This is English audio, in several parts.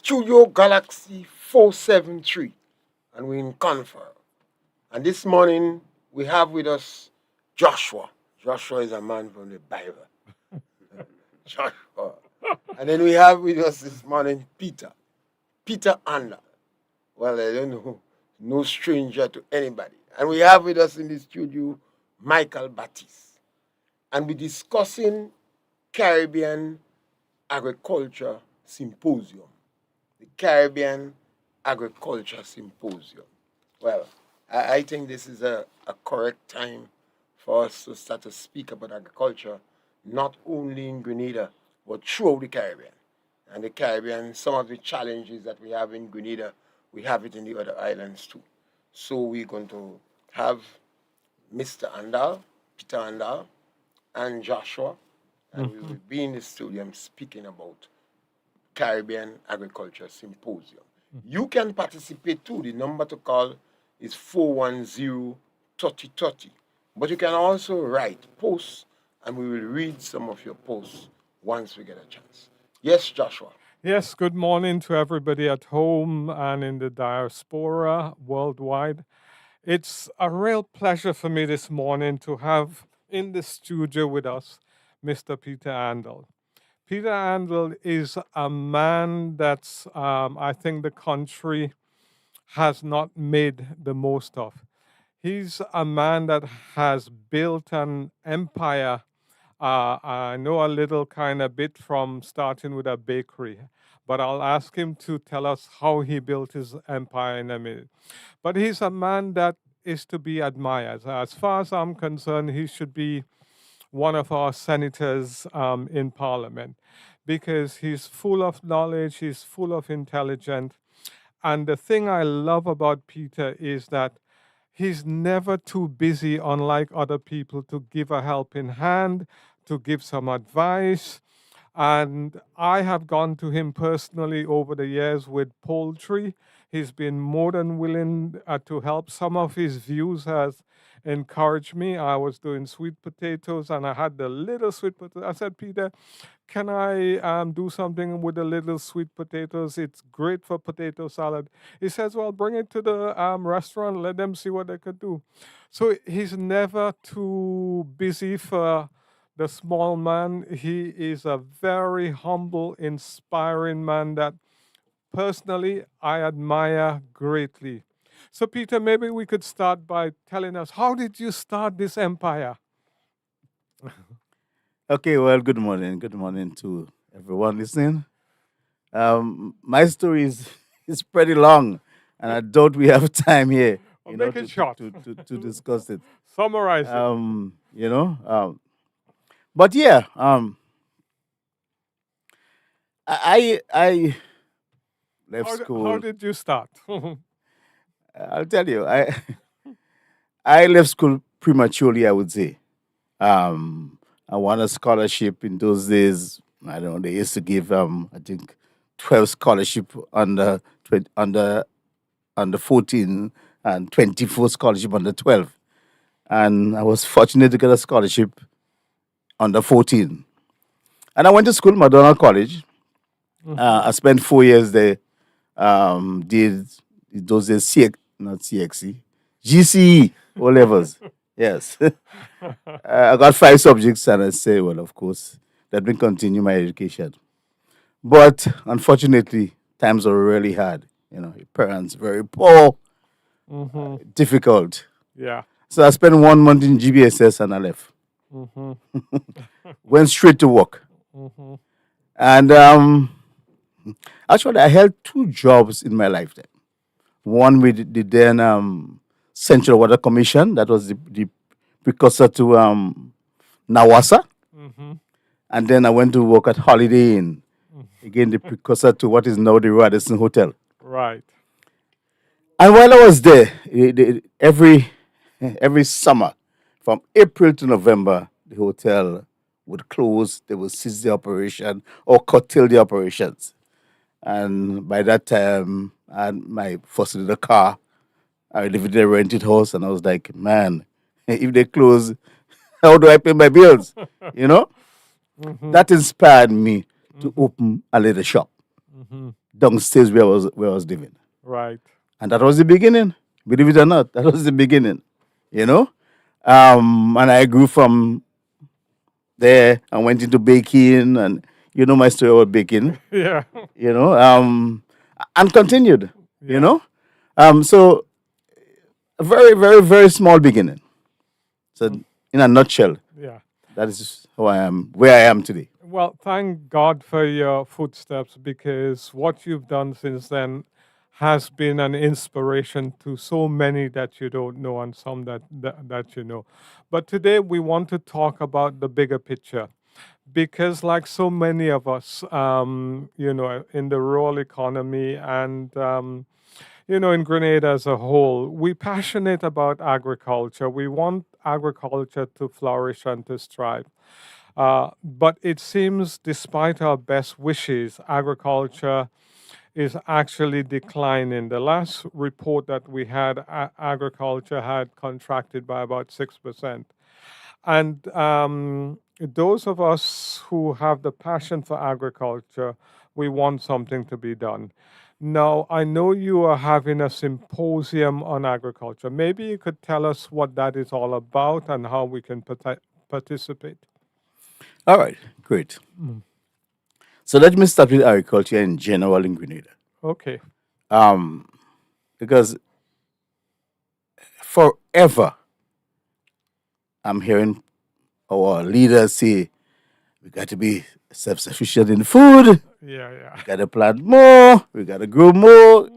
Studio Galaxy 473, and we're in Confero. And this morning we have with us Joshua. Joshua is a man from the Bible. Joshua. And then we have with us this morning Peter. Peter Andall. Well, I don't know. No stranger to anybody. And we have with us in the studio Michael Batiste. And we're discussing Caribbean Agriculture Symposium. The Caribbean Agriculture Symposium. Well, I think this is a correct time for us to start to speak about agriculture, not only in Grenada, but throughout the Caribbean. And the Caribbean, some of the challenges that we have in Grenada, we have it in the other islands too. So we're going to have Mr. Andal, Peter Andal, and Joshua, and we will be in the studio speaking about Caribbean Agriculture Symposium. You can participate too. The number to call is 410-3030. But you can also write posts, and we will read some of your posts once we get a chance. Yes, Joshua. Yes, good morning to everybody at home and in the diaspora worldwide. It's a real pleasure for me this morning to have in the studio with us Mr. Peter Andall. Peter Andall is a man that's, I think, the country has not made the most of. He's a man that has built an empire. I know a little kind of bit from starting with a bakery, but I'll ask him to tell us how he built his empire in a minute. But he's a man that is to be admired. As far as I'm concerned, he should be one of our senators in Parliament because he's full of knowledge, he's full of intelligence. And the thing I love about Peter is that he's never too busy, unlike other people, to give a helping hand, to give some advice. And I have gone to him personally over the years with Poultry. He's been more than willing to help. Some of his views has encouraged me. I was doing sweet potatoes and I had the little sweet potato. I said, Peter, can I do something with the little sweet potatoes? It's great for potato salad. He says, well, bring it to the restaurant, let them see what they could do. So he's never too busy for the small man. He is a very humble, inspiring man that personally I admire greatly. So, Peter, maybe we could start by telling us, how did you start this empire? Okay, well, good morning. Good morning to everyone listening. My story is is pretty long, and I doubt we have time here, Or make it short. to discuss it. Summarize it. You know, but yeah, I left How school. did you start? I'll tell you, I left school prematurely. I would say. I won a scholarship in those days. I don't know. They used to give I think 12 scholarship under 14 and 24 scholarship under 12. And I was fortunate to get a scholarship under 14. And I went to school, McDonald College. I spent 4 years there. Did those days not CXE, GCE, O levels. Yes. I got 5 subjects, and I say, well, of course, let me continue my education. But unfortunately, times are really hard. Your parents very poor, Hmm. difficult. Yeah. So I spent 1 month in GBSS and I left. Hmm. Went straight to work. Hmm. And actually, I held 2 jobs in my lifetime. One with the then Central Water Commission, that was the precursor to NAWASA. Hmm. And then I went to work at Holiday Inn, again, the precursor to what is now the Radisson Hotel. Right. And while I was there, every summer, from April to November, the hotel would close. They would cease the operation or curtail the operations. And by that time, I had my first little car. I lived in a rented house, and I was like, man, if they close, how do I pay my bills? You know, Hmm. that inspired me to open a little shop. Hmm. downstairs where I was living. Right. And that was the beginning. Believe it or not, that was the beginning. You know? And I grew from there and went into baking, and you know my story about baking, Yeah. you know, and continued, you Yeah. know. So a very, very, very small beginning. So in a nutshell, Yeah. that is who I am, where I am today. Well, thank God for your footsteps, because what you've done since then has been an inspiration to so many that you don't know and some that you know. But today we want to talk about the bigger picture, because, like so many of us, in the rural economy and in Grenada as a whole, we're passionate about agriculture. We want agriculture to flourish and to strive. But it seems, despite our best wishes, agriculture is actually declining. The last report that we had, agriculture had contracted by about 6%. And those of us who have the passion for agriculture, we want something to be done. Now, I know you are having a symposium on agriculture. Maybe you could tell us what that is all about and how we can participate. All right, great. So let me start with agriculture in general in Grenada. Okay. Um, because forever I'm hearing our leaders say we got to be self-sufficient in food, Yeah, yeah. we got to plant more, we got to grow more.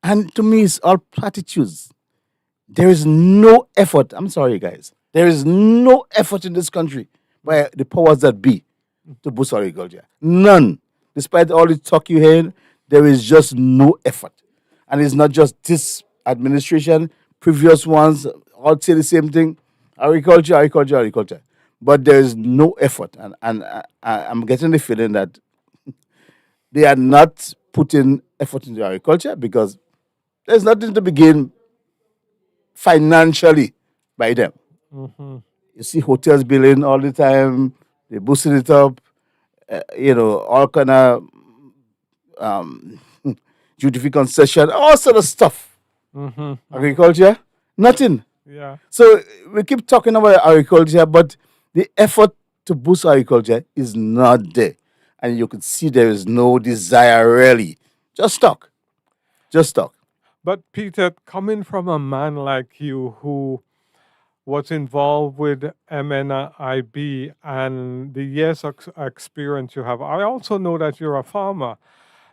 And to me, it's all platitudes. There is no effort. I'm sorry, guys. There is no effort in this country by the powers that be to boost agriculture. None. Despite all the talk you hear, there is just no effort. And it's not just this administration, previous ones all say the same thing: agriculture, agriculture, agriculture. But there is no effort. I'm getting the feeling that they are not putting effort into agriculture because there's nothing to begin financially by them. Mm-hmm. You see hotels billing all the time, they boosting it up, all kind of um, duty free concession, all sort of stuff. Mm-hmm. Agriculture, nothing. Yeah. So we keep talking about agriculture, but the effort to boost agriculture is not there. And you could see there is no desire really. Just talk. Just talk. But Peter, coming from a man like you who was involved with MNIB and the years of experience you have, I also know that you're a farmer.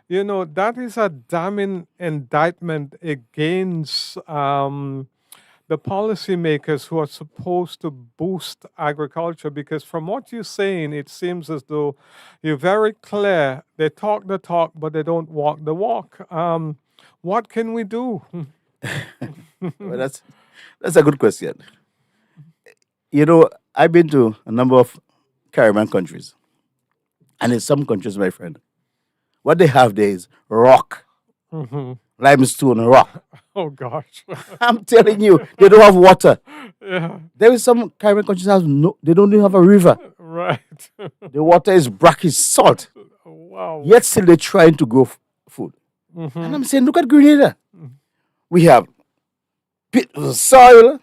That is a damning indictment against the policymakers who are supposed to boost agriculture, because from what you're saying, it seems as though you're very clear. They talk the talk, but they don't walk the walk. What can we do? Well, that's a good question. I've been to a number of Caribbean countries, and in some countries, my friend, what they have there is rock, Mhm. limestone rock. Oh gosh. I'm telling you, they don't have water. Yeah, There is some Caribbean countries that have no, they don't even have a river. right. The water is brackish salt. Wow. Yet still they're trying to grow food. And I'm saying, look at Grenada. We have soil,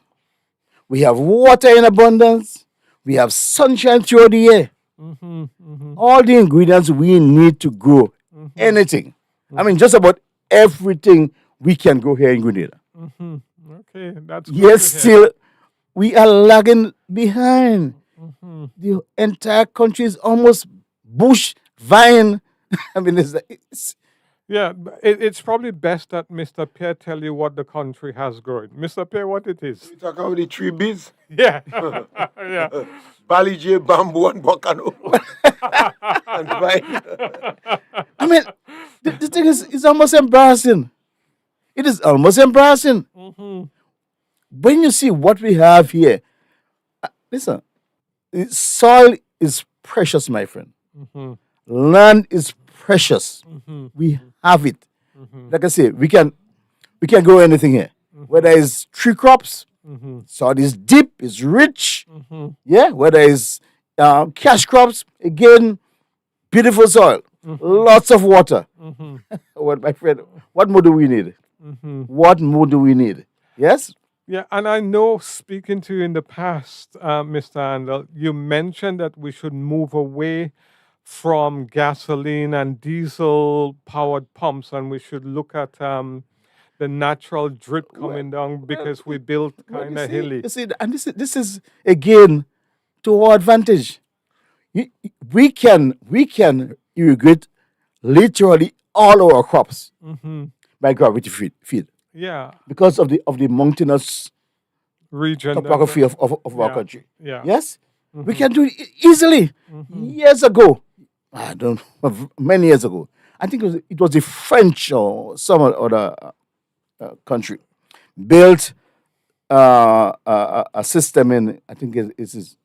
we have water in abundance, we have sunshine throughout the year. Mm-hmm, mm-hmm, All the ingredients we need to grow anything. I mean, just about everything we can grow here in Grenada. mm-hmm. Okay, that's good Yet to hear. still, we are lagging behind. Mm-hmm. The entire country is almost bush vine. I mean, it's Yeah, it's probably best that Mr. Pierre tell you what the country has grown. Mr. Pierre, what it is? We talk about the three B's: Yeah, yeah. Balijé, bamboo, and bocano. And vine. I mean, the thing is, it's almost embarrassing. It is almost embarrassing. Mm-hmm. When you see what we have here, listen, soil is precious, my friend. Mm-hmm. Land is precious. Mm-hmm. We have it. Mm-hmm. Like I say, we can grow anything here. Whether it's tree crops, Mm-hmm. soil is deep, it's rich. Mm-hmm. Yeah. Whether it's cash crops, again, beautiful soil. lots of water. Well, my friend, what more do we need? What more do we need? Yes? Yeah, and I know speaking to you in the past, Mr. Andel, you mentioned that we should move away from gasoline and diesel powered pumps and we should look at the natural drip Well, coming down well, because we built well, kind of hilly. and this is again to our advantage. Y- we can irrigate literally all our crops by gravity feed Yeah, because of the mountainous region. topography of our yeah, country. yeah. Yes, we can do it easily. Years ago, I don't know, many years ago, I think it was the French or some other country built a system in, I think it is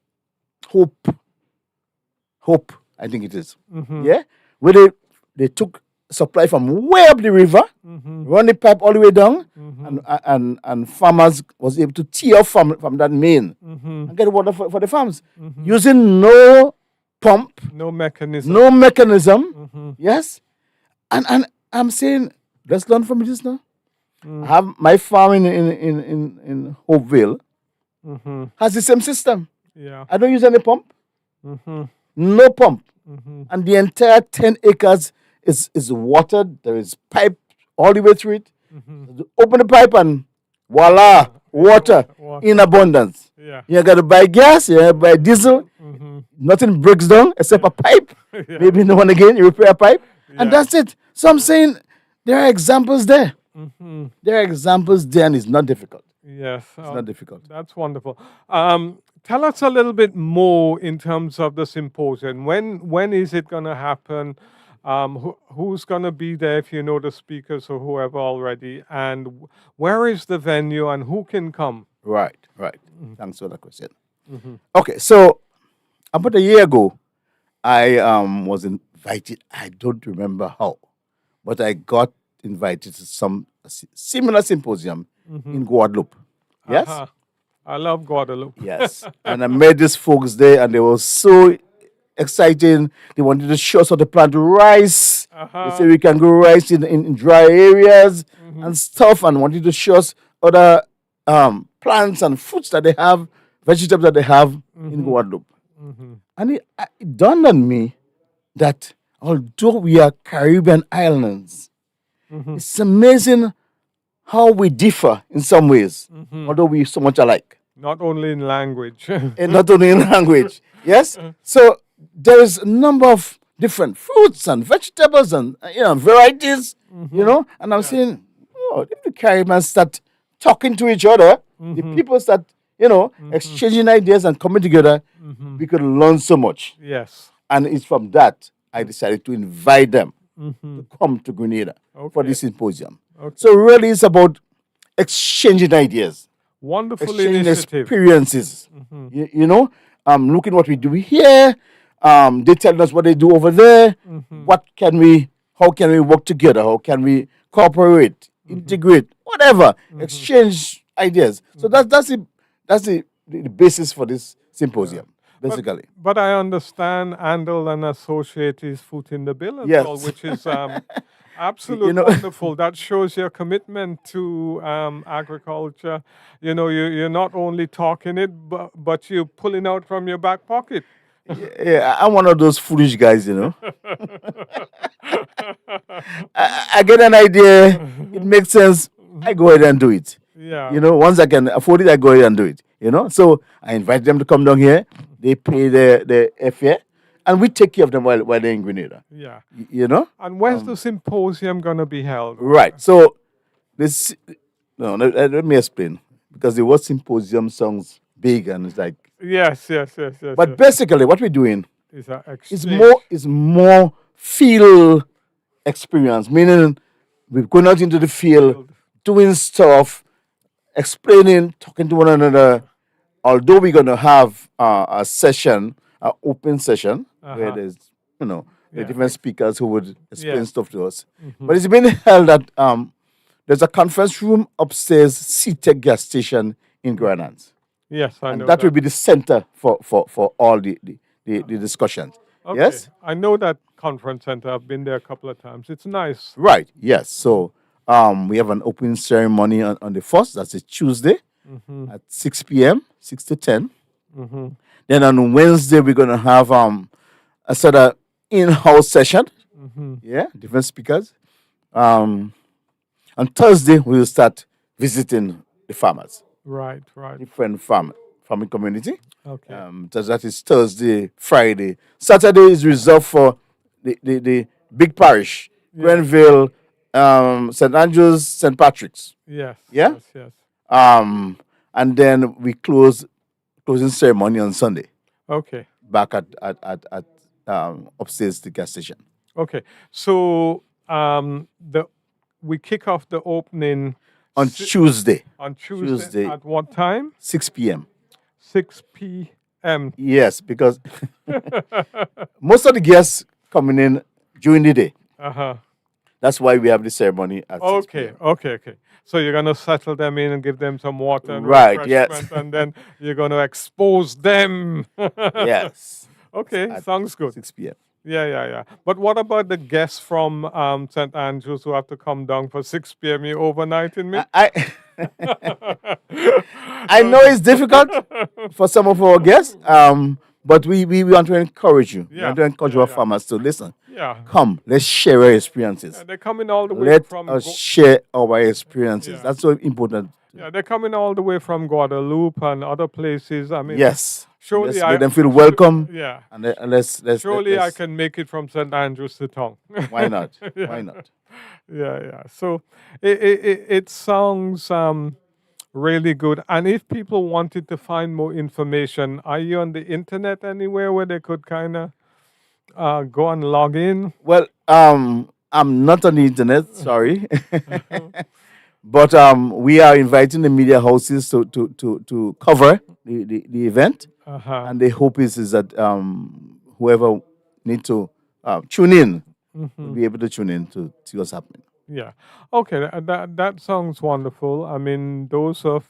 Hope, I think it is. Yeah, where they took supply from way up the river, run the pipe all the way down, and farmers was able to tee off from that main and get water for the farms using no pump, No mechanism. no mechanism. Yes, and I'm saying let's learn from this now. I have my farm in Hopeville has the same system. Yeah. I don't use any pump, no pump, and the entire 10 acres is watered. There is pipe all the way through it. Open the pipe and voila, water Water. in abundance. Yeah. You got to buy gas, you got to buy diesel. Nothing breaks down except a pipe. Yeah. Maybe no one again, you repair a pipe, Yeah. and that's it. So I'm saying there are examples there. There are examples there, and it's not difficult. Yes. It's not difficult. That's wonderful. Tell us a little bit more in terms of the symposium. When is it going to happen? Who's going to be there if you know the speakers or whoever already? And where is the venue and who can come? Right. Thanks for that question. Okay, so about a year ago, I was invited. I don't remember how, but I got invited to some similar symposium in Guadeloupe. Yes, Uh-huh. I love Guadeloupe. yes. And I met these folks there, and they were so exciting. They wanted to show us how to plant rice. They say we can grow rice in dry areas and stuff, and wanted to show us other plants and fruits that they have, vegetables that they have in Guadeloupe. And it dawned on me that although we are Caribbean islands, it's amazing how we differ in some ways, although we're so much alike. Not only in language. And not only in language. Yes? So there is a number of different fruits and vegetables and varieties, and I'm saying, oh, if the Caribbean start talking to each other, the people start, exchanging ideas and coming together, we could learn so much. Yes. And it's from that I decided to invite them to come to Grenada for this symposium. Okay. So really it's about exchanging ideas, Wonderful exchanging initiative. experiences. Looking what we do here. They tell us what they do over there. How can we work together? How can we cooperate, integrate, whatever, exchange ideas. So that's the basis for this symposium, basically. But I understand Andal and Associate is foot in the bill as Yes. well, which is absolutely You know- wonderful. That shows your commitment to agriculture. You're not only talking it, but you're pulling out from your back pocket. Yeah, I'm one of those foolish guys, I get an idea, it makes sense, I go ahead and do it. Yeah. Once I can afford it, I go ahead and do it. So I invite them to come down here. They pay the airfare, and we take care of them while they're in Grenada. Yeah. And And where's the symposium going to be held? right. So this, no, let me explain, because the word symposium sounds big and it's like, Yes. but yes. basically what we're doing Is that is exchange. more field experience, meaning we're going out into the field, doing stuff, explaining, talking to one another. Although we're going to have a session, an open session, where there's, the Yeah. different speakers who would explain Yeah. stuff to us. But it's being held at, there's a conference room upstairs, CTEC gas station in Grenada. Yes, I And know that will be the center for all the discussions. Okay. Yes? I know that conference center. I've been there a couple of times. It's nice. Right, yes. So we have an opening ceremony on the 1st, that's a Tuesday Mm-hmm. at 6 p.m., 6 to 10. Mm-hmm. Then on Wednesday, we're going to have a sort of in-house session. Mm-hmm. Yeah, different speakers. Um, on Thursday, we'll start visiting the farmers, Right, right. different farming community. Okay. So that is Thursday, Friday. Saturday is reserved for the big parish, Yeah. Grenville, St. Andrews, St. Patrick's. Yes. Yeah? Yes. Yes. Um, and then we closing ceremony on Sunday Okay. back at upstairs the gas station. Okay. So the we kick off the opening On Tuesday, on Tuesday at what time? 6 p.m. 6 p.m. Yes, because most of the guests coming in during the day. Uh-huh. That's why we have the ceremony at 6 Okay, p.m. okay. So you're gonna settle them in and give them some water and Right, yes. refreshment, and then you're gonna expose them. Yes. Okay, At sounds good. 6 p.m. Yeah. But what about the guests from St. Andrews who have to come down for 6 p.m. You overnighting me? I know it's difficult for some of our guests, but we want to encourage you. We Yeah, want to encourage yeah, our yeah. farmers to listen. Yeah. Come, let's share our experiences. They're coming all the way Let from us share our experiences. Yeah. That's so important. yeah, they're coming all the way from Guadeloupe and other places. I mean, Yes. surely Let's I make them feel welcome. Yeah. And let's Surely I let's- can make it from St. Andrews to Tong. Why not? Yeah. Why not? Yeah. So it sounds really good. And if people wanted to find more information, are you on the internet anywhere where they could kind of go and log in? Well, I'm not on the internet, sorry. But we are inviting the media houses to cover the event. Uh-huh. And the hope is that whoever need to tune in will be able to tune in to see what's happening. Yeah. Okay. That sounds wonderful. I mean, those of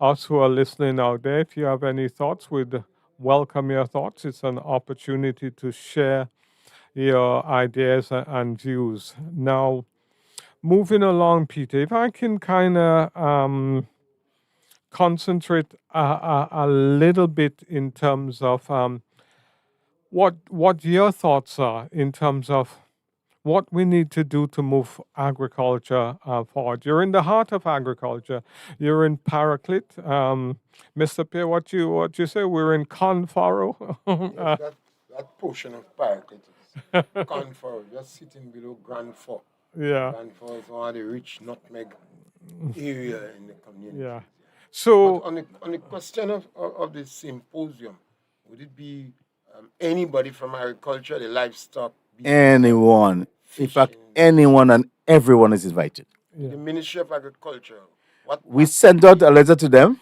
us who are listening out there, if you have any thoughts, we'd welcome your thoughts. It's an opportunity to share your ideas and views. Now, moving along, Peter, if I can kind of concentrate a little bit in terms of what your thoughts are in terms of what we need to do to move agriculture forward. You're in the heart of agriculture. You're in Paraclete. Mr. Pierre, what you say? We're in Confero. Yes, that portion of Paraclete is Confero, just sitting below Grand Fort. Yeah. Grand Fort is one of the rich nutmeg area in the community. Yeah. So, But on the question of the symposium, would it be anybody from agriculture, the livestock, Anyone, in fact, fishing, anyone and everyone is invited. the Ministry of Agriculture? We sent out a letter to them.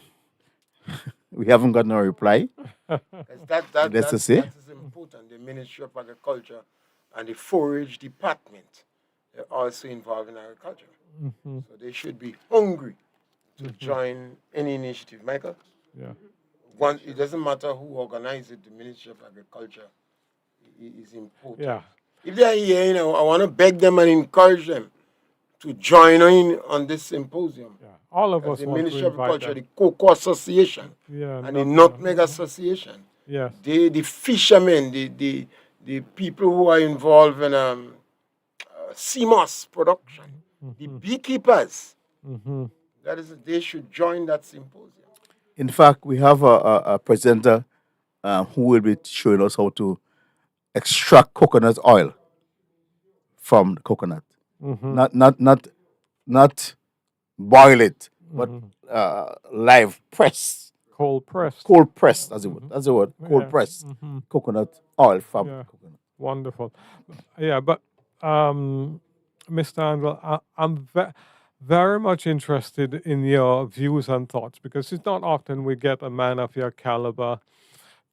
We haven't got no reply. Let's just say. That is important. The Ministry of Agriculture and the Forage Department are also involved in agriculture. So they should be hungry to join any initiative. Michael? yeah. It doesn't matter who organizes it, the Ministry of Agriculture is important. Yeah. If they are here, I want to beg them and encourage them to join in on this symposium. Yeah. All of As us the want Ministry to of invite Agriculture, them. the Cocoa Association, Yeah. and the Nutmeg Association, Yes. the fishermen, the people who are involved in CMOS production, the beekeepers, Mm-hmm. they should join that symposium. In fact, we have a presenter who will be showing us how to extract coconut oil from the coconut. Not boil it, but live press, Cold pressed. cold press. That's the word. That's the word. Cold Yeah. press coconut oil from Yeah. coconut. Wonderful. Yeah, but Mr. Andel, I'm very much interested in your views and thoughts because it's not often we get a man of your caliber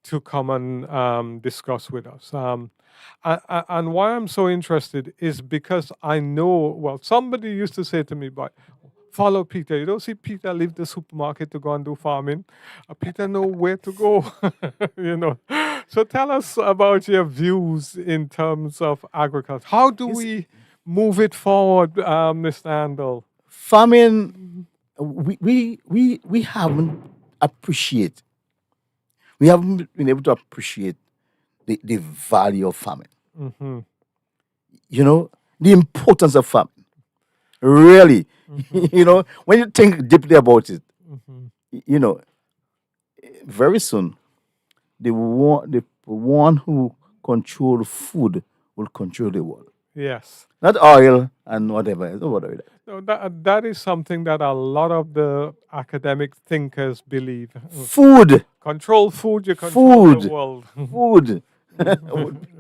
to come and discuss with us. And why I'm so interested is because I know, well, somebody used to say to me, but follow Peter. You don't see Peter leave the supermarket to go and do farming. Peter know where to go, you know. So tell us about your views in terms of agriculture. How do Yes. we move it forward, Mr. Andel? Farming, we haven't appreciate. We haven't been able to appreciate the value of farming. Mm-hmm. You know, the importance of farming. Really, you know, when you think deeply about it, Mm-hmm. you know, very soon the one who control food will control the world. Yes. Not oil and whatever. It's not what oil. So that is something that a lot of the academic thinkers believe. Food, Control food, you control the food, world. food would,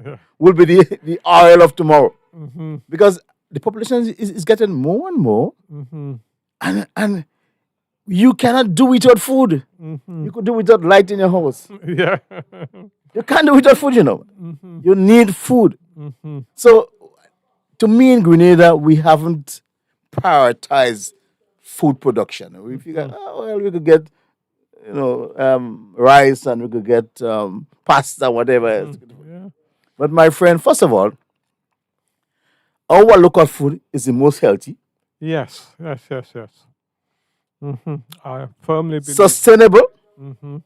Yeah. will be the oil of tomorrow, Mm-hmm. because the population is getting more and more, Mm-hmm. and you cannot do without food. Mm-hmm. You could do without light in your house. Yeah. You can't do without food, you know. Mm-hmm. You need food. Mm-hmm. So, to me in Grenada, we haven't prioritized food production. We figure, oh, well, we could get, rice, and we could get pasta, whatever else. Yeah. But my friend, first of all, our local food is the most healthy, Yes. Yes. Yes. Yes. Mm-hmm. I firmly believe. sustainable, Mm-hmm.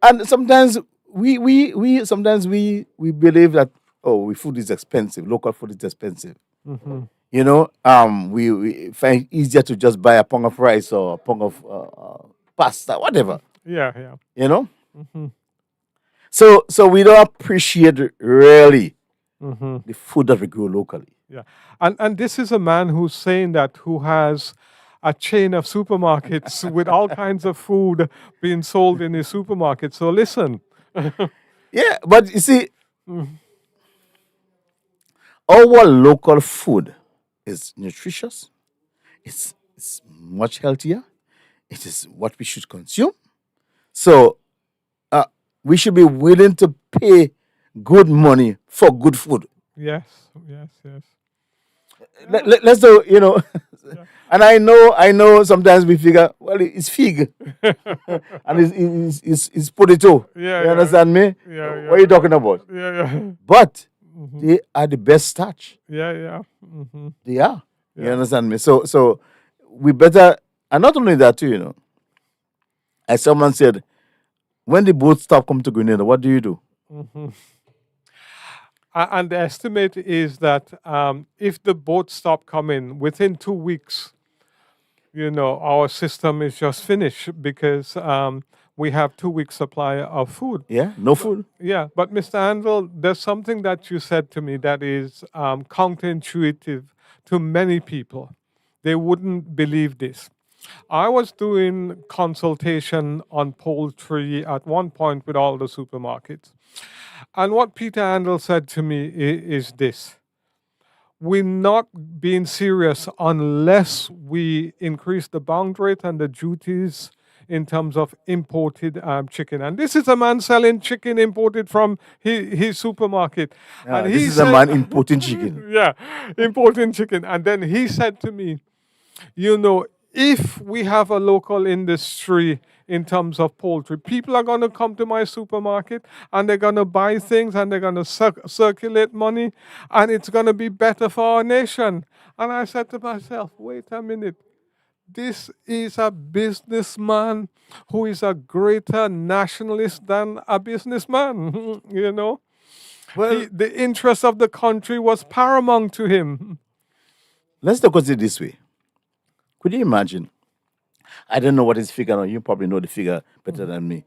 and sometimes we believe that, oh, food is expensive. Local food is expensive. Mm-hmm. You know, we find it easier to just buy a pound of rice or a pound of pasta, whatever. Yeah. Yeah. You know, Mm-hmm. so we don't appreciate really Mm-hmm. the food that we grow locally. Yeah. And this is a man who's saying that, who has a chain of supermarkets with all kinds of food being sold in his supermarket. So listen. Yeah, but you see, Mm. our local food is nutritious. It's much healthier. It is what we should consume. So we should be willing to pay good money for good food. Yes. Yes. Yes. Let's do, you know. Yeah. And I know. Sometimes we figure, well, it's fig and it's potato. Yeah, You yeah. understand me? Yeah, What are you talking about? Yeah. Yeah. But Mhm. they are the best starch. Yeah. Yeah. Mm-hmm. They are. You Yeah. understand me? So we better, and not only that too, you know. As someone said, when the boats stop coming to Grenada, what do you do? Mm-hmm. And the estimate is that if the boats stop coming within 2 weeks, our system is just finished, because we have 2 weeks supply of food. Yeah, no food. Yeah, but Mr. Andel, there's something that you said to me that is counterintuitive to many people. They wouldn't believe this. I was doing consultation on poultry at one point with all the supermarkets. And what Peter Andel said to me is this: we're not being serious unless we increase the bound rate and the duties in terms of imported chicken. And this is a man selling chicken imported from his supermarket. And This he is a said, man importing chicken. yeah, importing chicken. And then he said to me, if we have a local industry in terms of poultry, people are going to come to my supermarket and they're going to buy things and they're going to circulate money, and it's going to be better for our nation. And I said to myself, wait a minute. This is a businessman who is a greater nationalist than a businessman, Well, the interest of the country was paramount to him. let's look at it this way. Could you imagine? I don't know what is figure on. You probably know the figure better than me.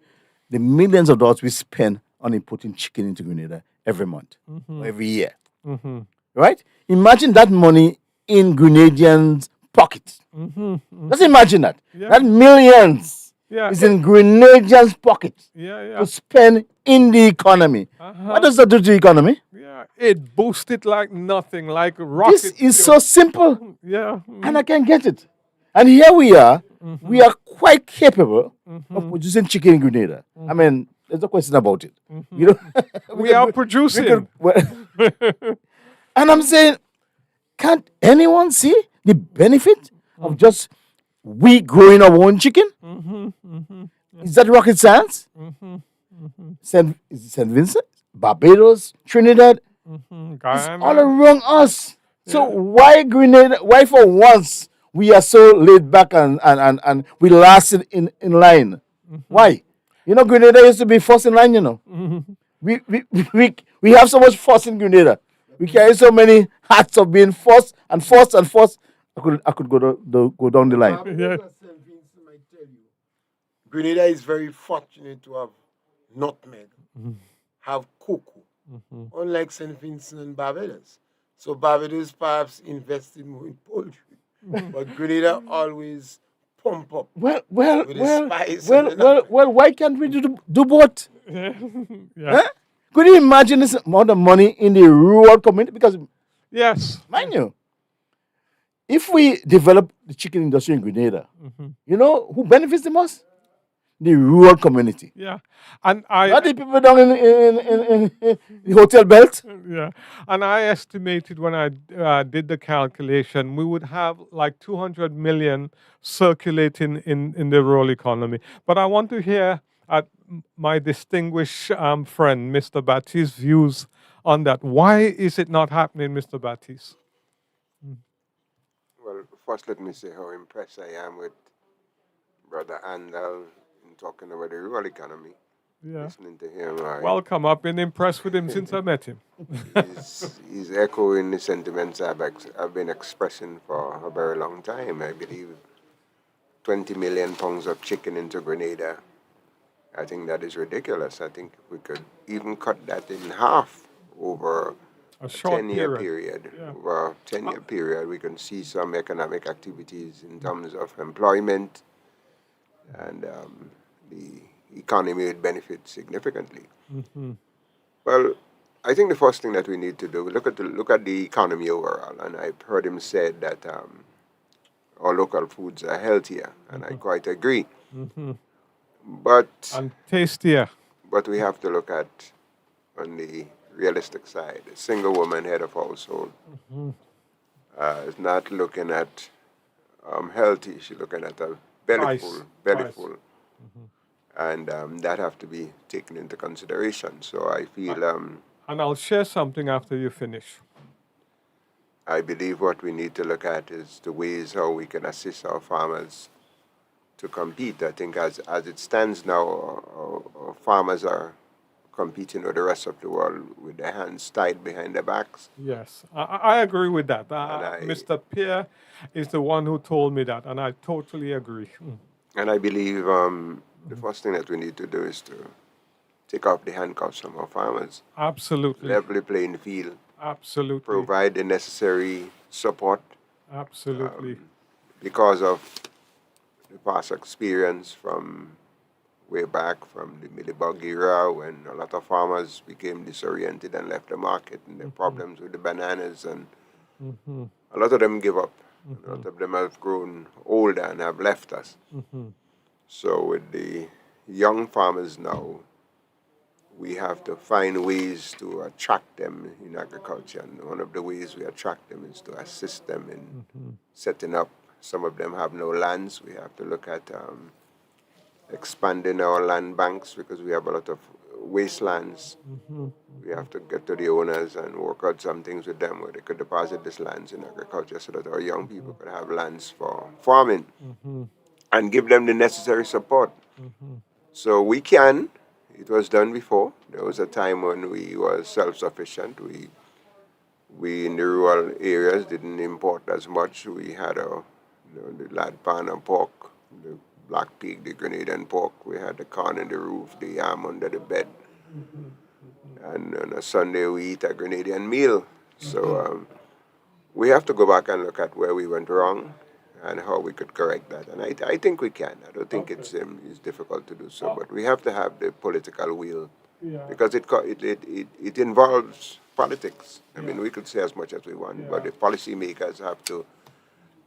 The millions of dollars we spend on importing chicken into Grenada every month or every year. Mm-hmm. Right? Imagine that money in Grenadians' pockets. Just imagine that. Yeah. That millions Yeah, is in Grenadians' pockets yeah. to spend in the economy. What does that do to the economy? Yeah, it boosted like nothing, like rocket. This is so simple, Yeah. and I can get it. And here we are. We are quite capable of producing chicken in Grenada. I mean, there's no question about it. You know, We are producing. And I'm saying, can't anyone see the benefit of just we growing our own chicken? Is that rocket science? Is it St. Vincent? Barbados, Trinidad. It's all Guyana. around us. So Yeah. why Grenada? Why for once we are so laid back and we lasted in line? Why? You know, Grenada used to be first in line. You know, we have so much force in Grenada. We carry so many hats of being first and first and first. I could go down the line. Barbados Yeah. or St. Vincent, I tell you, Grenada is very fortunate to have nutmeg, have cocoa, unlike St. Vincent and Barbados. So Barbados perhaps invested more in poultry, but Grenada always pump up Well, well, with the well, spice and well, the well, nutmeg. well. Why can't we do both? Yeah. Yeah. Huh? Could you imagine this amount of money in the rural community? Because, Yes. mind you, if we develop the chicken industry in Grenada, you know who benefits the most? The rural community, Yeah. And not I the people down in the hotel belt. yeah, and I estimated when I did the calculation, we would have like 200 million circulating in the rural economy. But I want to hear my distinguished friend, Mr. Baptiste's views on that. Why is it not happening, Mr. Baptiste? Well, first let me say how impressed I am with Brother Andal in talking about the rural economy. Yeah. Listening to him, Welcome. I've been impressed with him since I met him. he's echoing the sentiments I've been expressing for a very long time. I believe 20 million pounds of chicken into Grenada. I think that is ridiculous. I think we could even cut that in half over A a short 10-year period. period. Yeah. Over a 10-year period, we can see some economic activities in terms of employment, and the economy would benefit significantly. Well, I think the first thing that we need to do look at the economy overall, and I've heard him say that our local foods are healthier, and I quite agree. But And tastier. we have to look at on the realistic side. A single woman head of household is not looking at healthy. She's looking at a Price. belly Price. full, and that have to be taken into consideration. So I feel And I'll share something after you finish. I believe what we need to look at is the ways how we can assist our farmers to compete. I think as it stands now, our farmers are competing with the rest of the world with their hands tied behind their backs. Yes, I agree with that. And Mr. Pierre is the one who told me that, and I totally agree. I believe the first thing that we need to do is to take off the handcuffs from our farmers, Absolutely. level the playing field, Absolutely. provide the necessary support Absolutely. because of the past experience from way back from the Millibug era when a lot of farmers became disoriented and left the market and the problems with the bananas, and a lot of them give up. A lot of them have grown older and have left us. So with the young farmers now, we have to find ways to attract them in agriculture. And one of the ways we attract them is to assist them in setting up. Some of them have no lands. We have to look at expanding our land banks because we have a lot of wastelands. We have to get to the owners and work out some things with them where they could deposit these lands in agriculture so that our young people could have lands for farming and give them the necessary support. So we can. It was done before. There was a time when we were self-sufficient. We in the rural areas didn't import as much. We had the lad pan and pork, the black pig, the Grenadian pork. We had the corn in the roof, the yam under the bed. And on a Sunday we eat a Grenadian meal. So we have to go back and look at where we went wrong and how we could correct that. And I think we can. I don't think it's difficult to do so, but we have to have the political will because it involves politics. I mean, we could say as much as we want, but the policymakers have to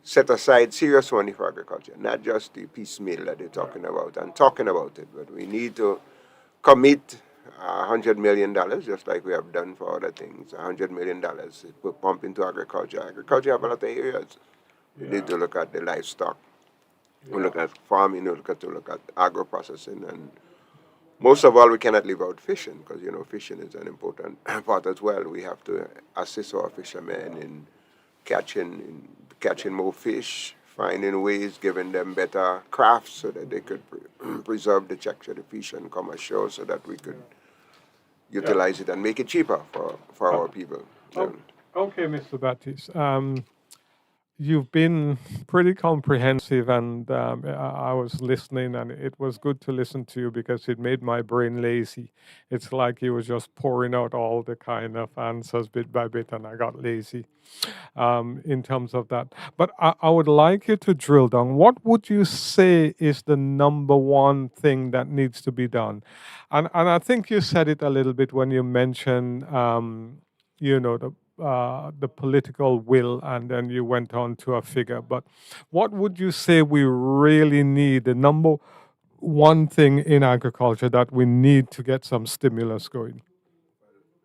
set aside serious money for agriculture, not just the piecemeal that they're talking about and talking about it, but we need to commit $100 million, just like we have done for other things. $100 million put pump into agriculture. Agriculture have a lot of areas. We need to look at the livestock. We look at farming. We look at agro processing and Most of all, we cannot live out fishing because fishing is an important part as well. We have to assist our fishermen in catching more fish, finding ways, giving them better crafts so that they could preserve the texture of the fish and come ashore so that we could utilize it and make it cheaper for our people. Oh, okay, Mr. Baptiste. You've been pretty comprehensive, and I was listening, and it was good to listen to you because it made my brain lazy. It's like you were just pouring out all the kind of answers bit by bit, and I got lazy in terms of that. But I would like you to drill down. What would you say is the number one thing that needs to be done? And I think you said it a little bit when you mentioned, the political will, and then you went on to a figure. But what would you say we really need, the number one thing in agriculture that we need to get some stimulus going?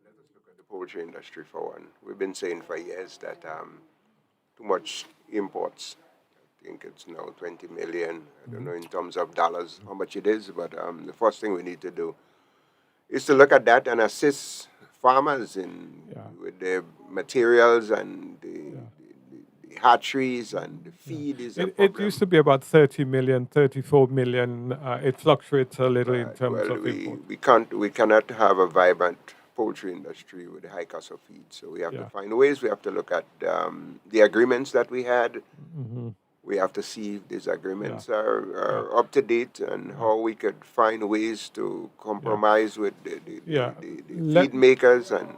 Let us look at the poultry industry for one. We've been saying for years that too much imports. I think it's now 20 million. I don't know in terms of dollars how much it is, but the first thing we need to do is to look at that and assist farmers with the materials and the hatcheries and the feed is a It problem. used to be about 30 million, 34 million. It fluctuates a little in terms Well, of import. we cannot have a vibrant poultry industry with the high cost of feed. So we have to find ways. We have to look at the agreements that we had. We have to see if these agreements are up to date and how we could find ways to compromise with the feed makers and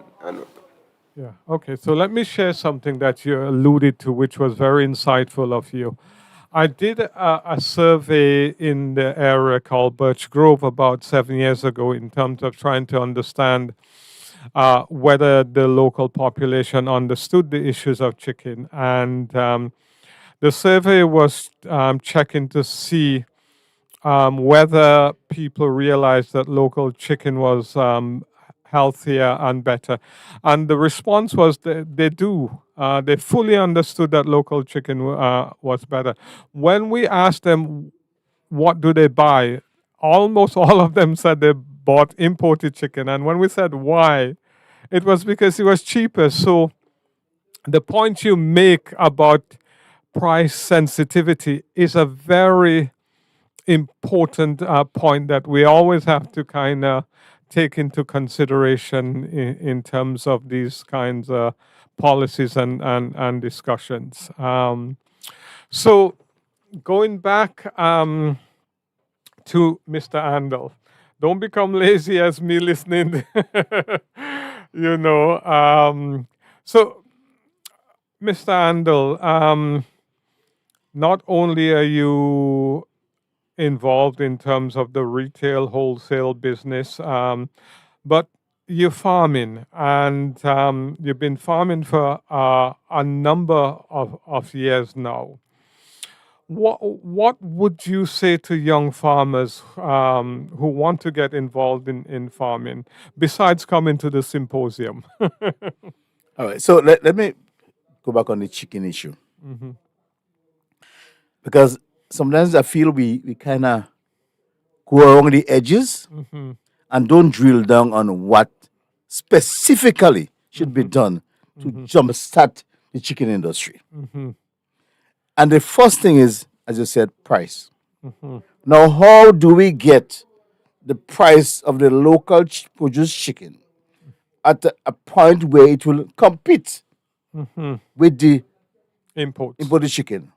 Yeah. Okay. So let me share something that you alluded to, which was very insightful of you. I did a survey in the area called Birch Grove about 7 years ago in terms of trying to understand whether the local population understood the issues of chicken. And the survey was checking to see whether people realized that local chicken was healthier and better. And the response was they do. They fully understood that local chicken was better. When we asked them what do they buy, almost all of them said they bought imported chicken. And when we said why, it was because it was cheaper. So the point you make about price sensitivity is a very important point that we always have to kind of take into consideration in terms of these kinds of policies and discussions. So going back to Mr. Andel, don't become lazy as me listening, you know. So, Mr. Andel, not only are you involved in terms of the retail wholesale business, but you're farming, and you've been farming for a number of years now. What would you say to young farmers who want to get involved in farming, besides coming to the symposium? All right. So let me go back on the chicken issue. Because sometimes I feel we kind of go along the edges and don't drill down on what specifically should be done to jumpstart the chicken industry. And the first thing is, as you said, price. Now, how do we get the price of the local produced chicken at a point where it will compete with the imported chicken?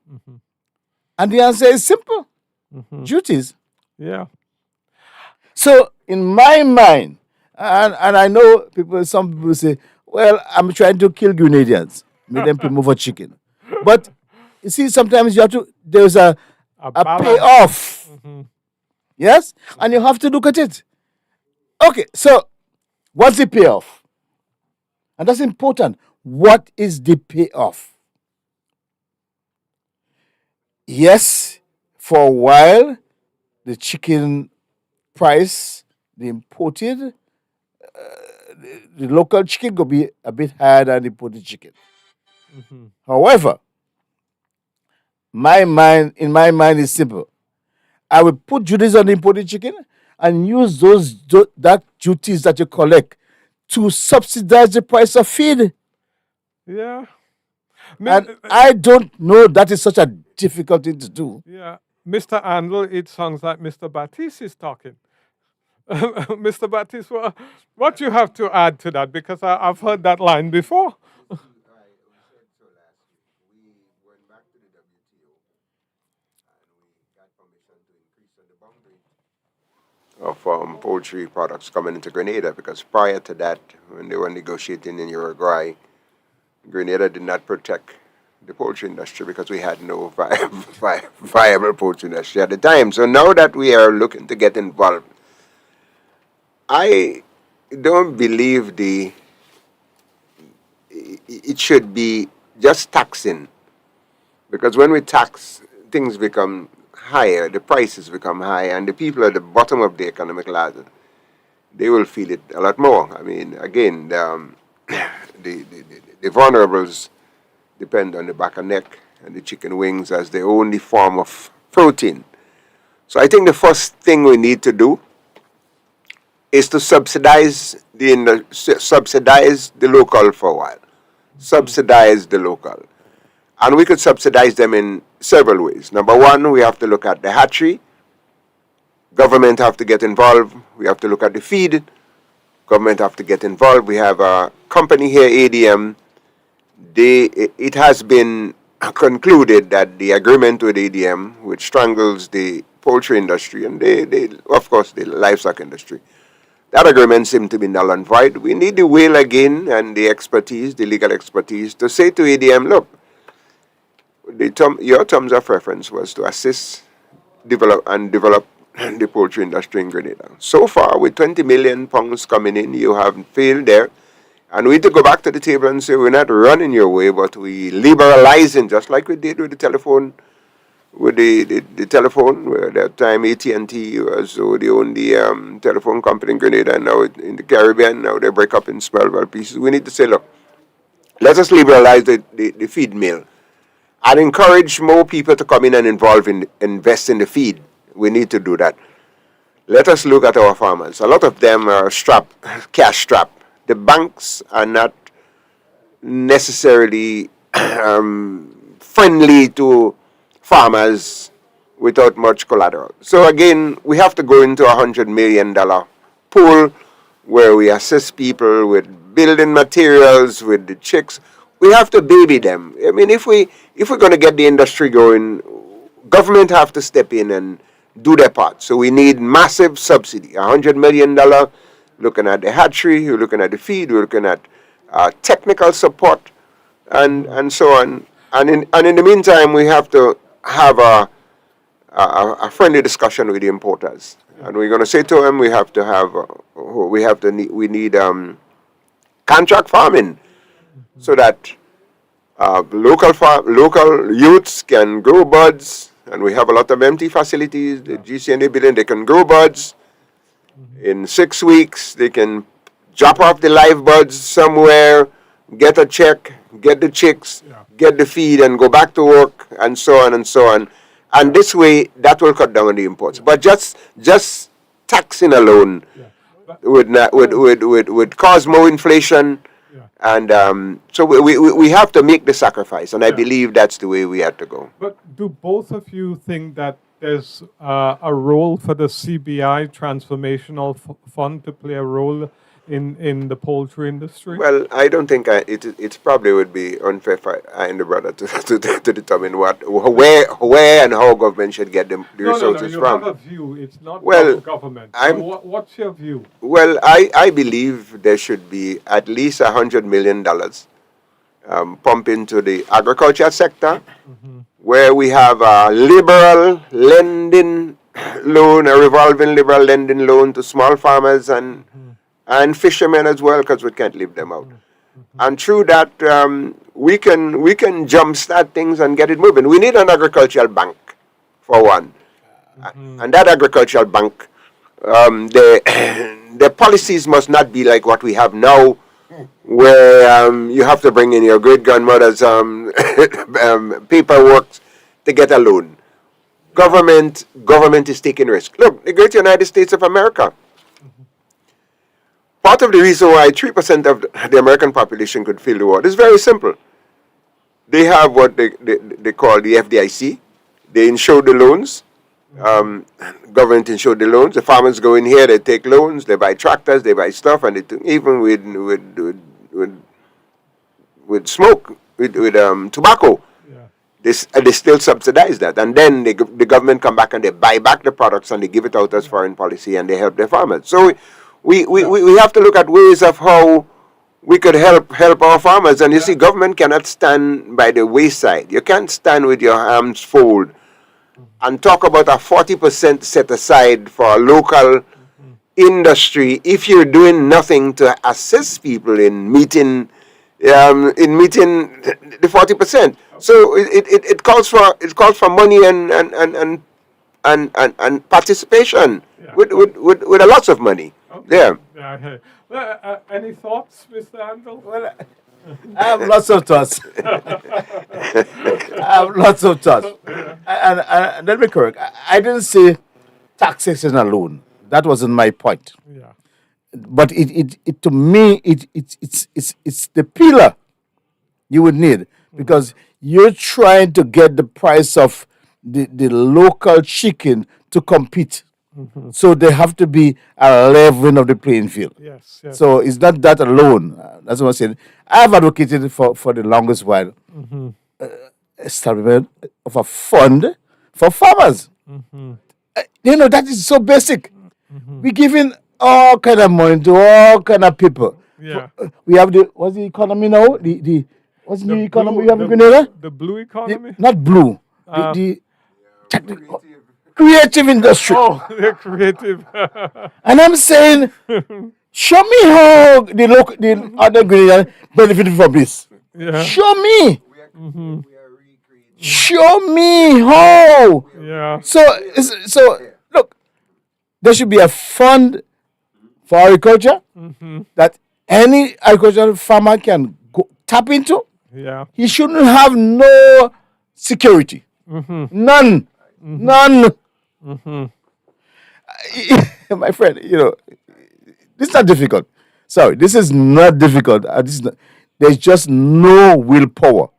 And the answer is simple: duties. Yeah. So, in my mind, and I know some people say, well, I'm trying to kill Grenadians, make them pay more for chicken. But you see, sometimes there's a payoff. Yes? And you have to look at it. Okay, so what's the payoff? And that's important. What is the payoff? Yes, for a while, the chicken price, the imported, the local chicken could be a bit higher than the imported chicken. However, in my mind is simple. I will put duties on the imported chicken, and use that duties that you collect to subsidize the price of feed. Yeah. And I don't know that is such a difficult thing to do. Yeah. Mr. Andel, it sounds like Mr. Baptiste is talking. Mr. Baptiste, what you have to add to that? Because I've heard that line before. Of poultry products coming into Grenada, because prior to that, when they were negotiating in Uruguay, Grenada did not protect the poultry industry because we had no viable poultry industry at the time. So now that we are looking to get involved, I don't believe it should be just taxing, because when we tax, things become higher, the prices become high, and the people at the bottom of the economic ladder, they will feel it a lot more. I mean, again, the vulnerables depend on the back and neck and the chicken wings as the only form of protein. So I think the first thing we need to do is to subsidize the local for a while. Subsidize the local. And we could subsidize them in several ways. Number one, we have to look at the hatchery. Government have to get involved. We have to look at the feed. Government have to get involved. We have a company here, ADM. It has been concluded that the agreement with ADM, which strangles the poultry industry and of course the livestock industry, that agreement seemed to be null and void. We need the will again and the expertise, the legal expertise, to say to ADM, look, your terms of reference was to assist develop the poultry industry in Grenada. So far, with 20 million pounds coming in, you have failed there. And we need to go back to the table and say, we're not running your way, but we liberalizing, just like we did with the telephone, the telephone, where at that time AT&T was the only telephone company in Grenada, and now in the Caribbean, now they break up in small pieces. We need to say, look, let us liberalize the feed mill and encourage more people to come in and invest in the feed. We need to do that. Let us look at our farmers. A lot of them are cash strapped. The banks are not necessarily friendly to farmers without much collateral. So again, we have to go into $100 million pool where we assist people with building materials, with the chicks. We have to baby them. I mean, if we're going to get the industry going, government have to step in and do their part. So we need massive subsidy, $100 million. Looking at the hatchery, you're looking at the feed, we're looking at technical support, and so on. And in the meantime, we have to have a friendly discussion with the importers, and we're going to say to them, we need contract farming, so that local youths can grow buds, and we have a lot of empty facilities. The GCNA building, they can grow buds. In 6 weeks, they can drop off the live buds somewhere, get a check, get the chicks, get the feed, and go back to work, and so on and so on. And this way, that will cut down on the imports. But just taxing alone would cause more inflation. And so we have to make the sacrifice, and I believe that's the way we have to go. But do both of you think that there's a role for the CBI Transformational Fund to play a role in the poultry industry? Well, I don't think it probably would be unfair for I and the brother to determine where and how government should get the resources you from. have a view. It's not government. What's your view? Well, I believe there should be at least $100 million pump into the agriculture sector, where we have a liberal lending loan, a revolving liberal lending loan to small farmers and fishermen as well, because we can't leave them out. And through that, we can jumpstart things and get it moving. We need an agricultural bank, for one. And that agricultural bank, the policies must not be like what we have now, where you have to bring in your great grandmother's paperwork to get a loan. Government is taking risk. Look, the great United States of America. Part of the reason why 3% of the American population could fill the water is very simple. They have what they call the FDIC. They insure the loans. Government insure the loans. The farmers go in here, they take loans, they buy tractors, they buy stuff, and even with smoke, with tobacco, they still subsidize that. And then the government come back and they buy back the products and they give it out as foreign policy and they help their farmers. So we have to look at ways of how we could help our farmers. And you see, government cannot stand by the wayside. You can't stand with your arms folded and talk about a 40% set aside for a local industry if you're doing nothing to assist people in meeting the 40%. So it calls for money and participation with a lots of money. Okay. Yeah. Any thoughts, Mr. Andel? Well, I have lots of thoughts. And let me correct. I didn't say taxation alone. That wasn't my point. Yeah. But it to me it's the pillar you would need, because you're trying to get the price of the local chicken to compete. So there have to be a leveling of the playing field. Yes. So it's not that alone. That's what I'm saying. I've advocated for the longest while establishment of a fund for farmers. That is so basic. We're giving all kind of money to all kind of people. Yeah. We have what's the economy now? What's the new economy we have in Grenada? The blue economy? Not blue. The creative industry. Oh, they're creative. And I'm saying, show me how the other Grenadians benefited from this. Yeah. Show me. Show me how. Yeah. So look, there should be a fund for agriculture that any agricultural farmer can tap into. Yeah. He shouldn't have no security. None. My friend, this is not difficult. Sorry, this is not difficult. There's just no willpower.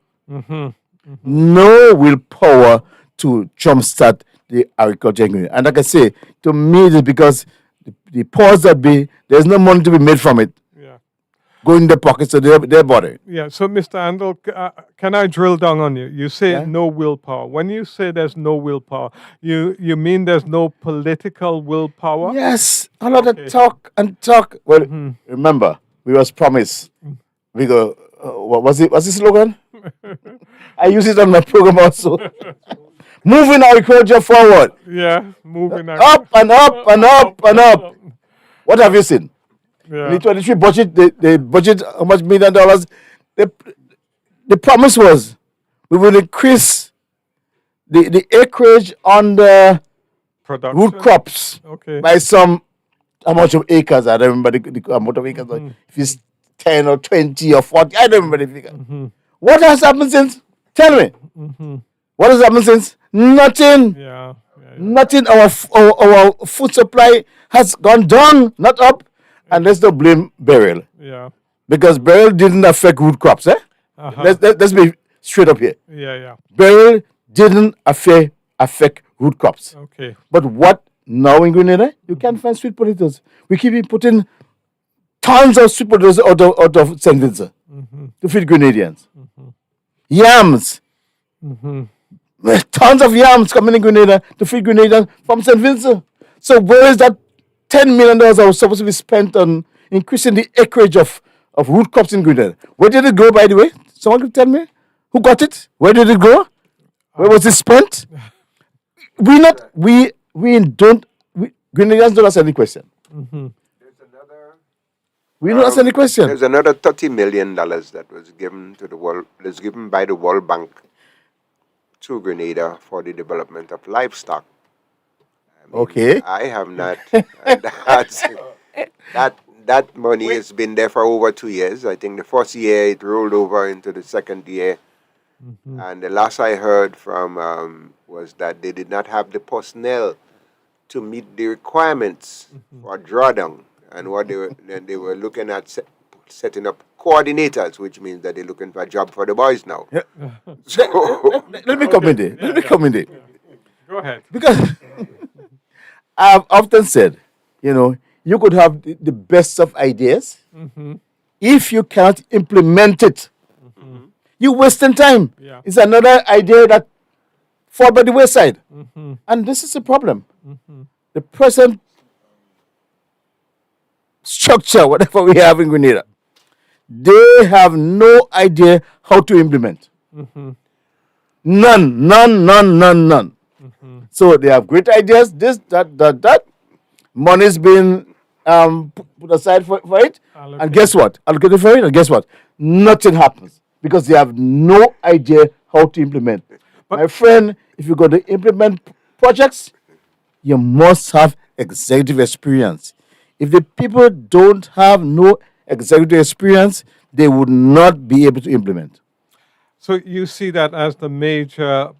No willpower to jumpstart the agriculture. And like I say, to me, it's because the powers that be, there's no money to be made from it. Yeah. Go in their pockets, so they're bothered. Yeah. So, Mr. Andal, can I drill down on you? You say no willpower. When you say there's no willpower, you mean there's no political willpower? Yes. A lot of talk and talk. Well, remember, we was promised. We go, what was it? What's the slogan? I use it on my program also. Moving agriculture forward. Yeah, moving up and up and up and up. What have you seen? Yeah. In the 23 budget, they budget how much $1 million? The promise was we will increase the acreage on the production root crops by some how much of acres. I don't remember the amount of acres. If it's 10 or 20 or 40, I don't remember the figure. What has happened since? Tell me. What has happened since? Nothing. Yeah. Nothing. Our food supply has gone down, not up. And let's not blame burial. Yeah. Because burial didn't affect root crops. Let's be straight up here. Yeah. Burial didn't affect root crops. Okay. But what now in Grenada? You can't find sweet potatoes. We keep putting tons of sweet potatoes out of St. Vincent to feed Grenadians. Yams. Tons of yams coming in Grenada to feed Grenadians from St. Vincent. So where is that $10 million that was supposed to be spent on increasing the acreage of root crops in Grenada? Where did it go, by the way? Someone can tell me? Who got it? Where did it go? Where was it spent? Grenadians don't ask any question. We don't ask any question. There's another $30 million that was given to the world. Was given by the World Bank to Grenada for the development of livestock. I have not. That money has been there for over 2 years. I think the first year it rolled over into the second year, And the last I heard from was that they did not have the personnel to meet the requirements for drawdown. And what they were looking at setting up coordinators, which means that they're looking for a job for the boys now. Yeah. So, Let me come in there. Let me come in there. Go ahead. Because I've often said, you could have the best of ideas. If you cannot implement it, you're wasting time. Yeah. It's another idea that fall by the wayside. And this is a problem. The present structure, whatever we have in Grenada, they have no idea how to implement. None. So they have great ideas, this, that. Money's been put aside for it. And guess what? Allocated for it, and guess what? Nothing happens because they have no idea how to implement. My friend, if you're going to implement projects, you must have executive experience. If the people don't have no executive experience, they would not be able to implement. So you see that as the major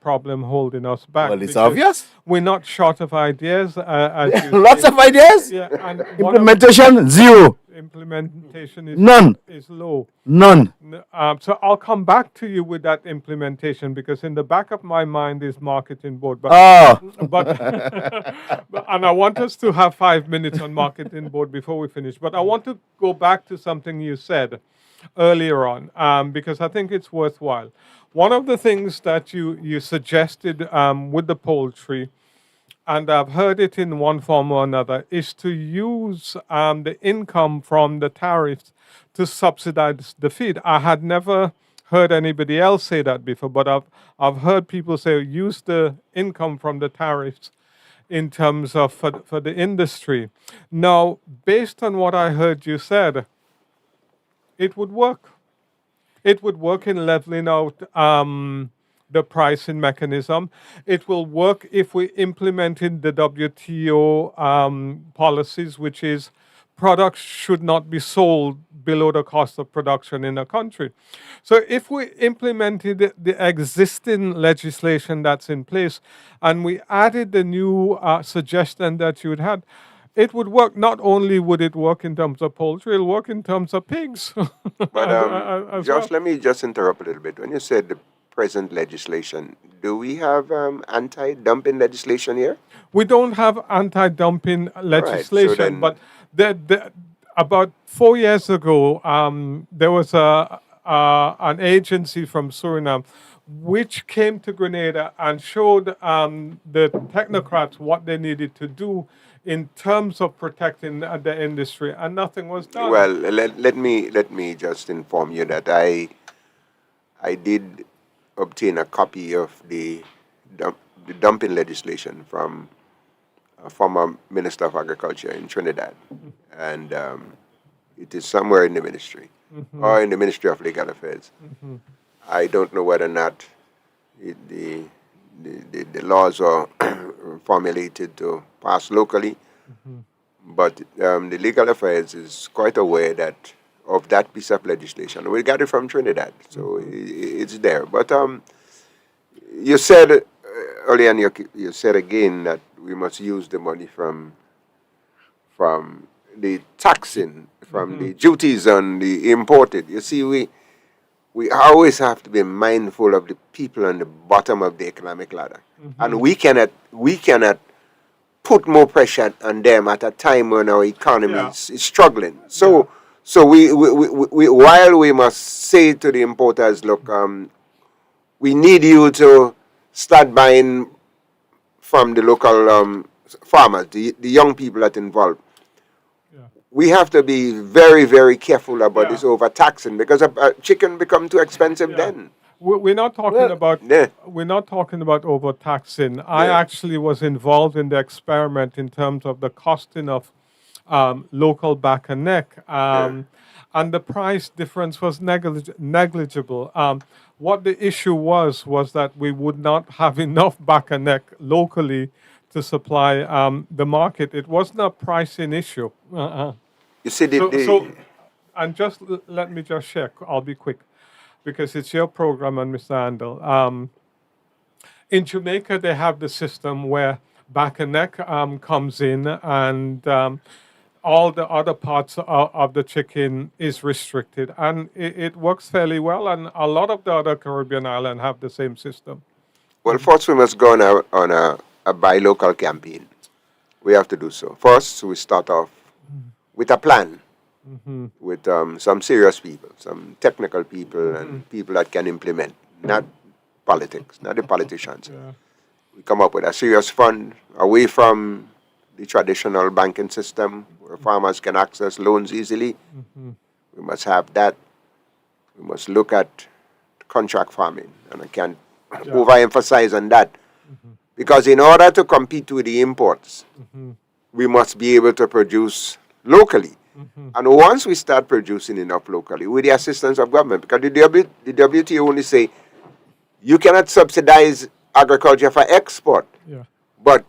problem holding us back. Well, it's because obvious. We're not short of ideas. As you Lots say. of ideas. Yeah, and Implementation, zero. implementation is None. is low. None. So I'll come back to you with that implementation because in the back of my mind is marketing board. But, Ah. and I want us to have 5 minutes on marketing board before we finish. But I want to go back to something you said earlier on because I think it's worthwhile. One of the things that you suggested with the poultry, and I've heard it in one form or another, is to use the income from the tariffs to subsidize the feed. I had never heard anybody else say that before, but I've heard people say use the income from the tariffs in terms of for the industry. Now, based on what I heard you said, it would work. It would work in leveling out the pricing mechanism. It will work if we implemented the WTO policies, which is products should not be sold below the cost of production in a country. So if we implemented the existing legislation that's in place and we added the new suggestion that you had, it would work. Not only would it work in terms of poultry, it'll work in terms of pigs. but as Josh, well. let me just interrupt a little bit. When you said the present legislation, do we have anti-dumping legislation here? We don't have anti-dumping legislation, then- but about 4 years ago, there was an agency from Suriname which came to Grenada and showed the technocrats what they needed to do in terms of protecting the industry, and nothing was done. Well, let me just inform you that I did obtain a copy of the dumping legislation from a former Minister of Agriculture in Trinidad, and it is somewhere in the ministry or in the Ministry of Legal Affairs. I don't know whether or not the laws are formulated to pass locally, but the Legal Affairs is quite aware of that piece of legislation. We got it from Trinidad, so it's there. But you said earlier, and you said again that we must use the money from the taxing, from the duties on the imported. You see, we always have to be mindful of the people on the bottom of the economic ladder, and we cannot put more pressure on them at a time when our economy is struggling. So we while we must say to the importers, look, we need you to start buying from the local farmers, the young people that involved. We have to be very, very careful about this overtaxing because a chicken become too expensive then. We're not talking about we're not talking about overtaxing. I actually was involved in the experiment in terms of the costing of local back and neck, and the price difference was negligible. What the issue was that we would not have enough back and neck locally to supply the market. It wasn't a pricing issue. You see, And just let me just check. I'll be quick. because it's your program and Mr. Andel. In Jamaica, they have the system where back and neck comes in, and all the other parts of the chicken is restricted, and it works fairly well. And a lot of the other Caribbean islands have the same system. Well, first we must go on a buy local campaign. We have to do so. First, we start off with a plan, with some serious people, some technical people, and people that can implement, not politics, not the politicians. Yeah. We come up with a serious fund away from the traditional banking system where farmers can access loans easily. We must have that. We must look at contract farming, and I can overemphasize on that. Because in order to compete with the imports, we must be able to produce locally. And once we start producing enough locally, with the assistance of government, because the WTO only say you cannot subsidize agriculture for export. Yeah. But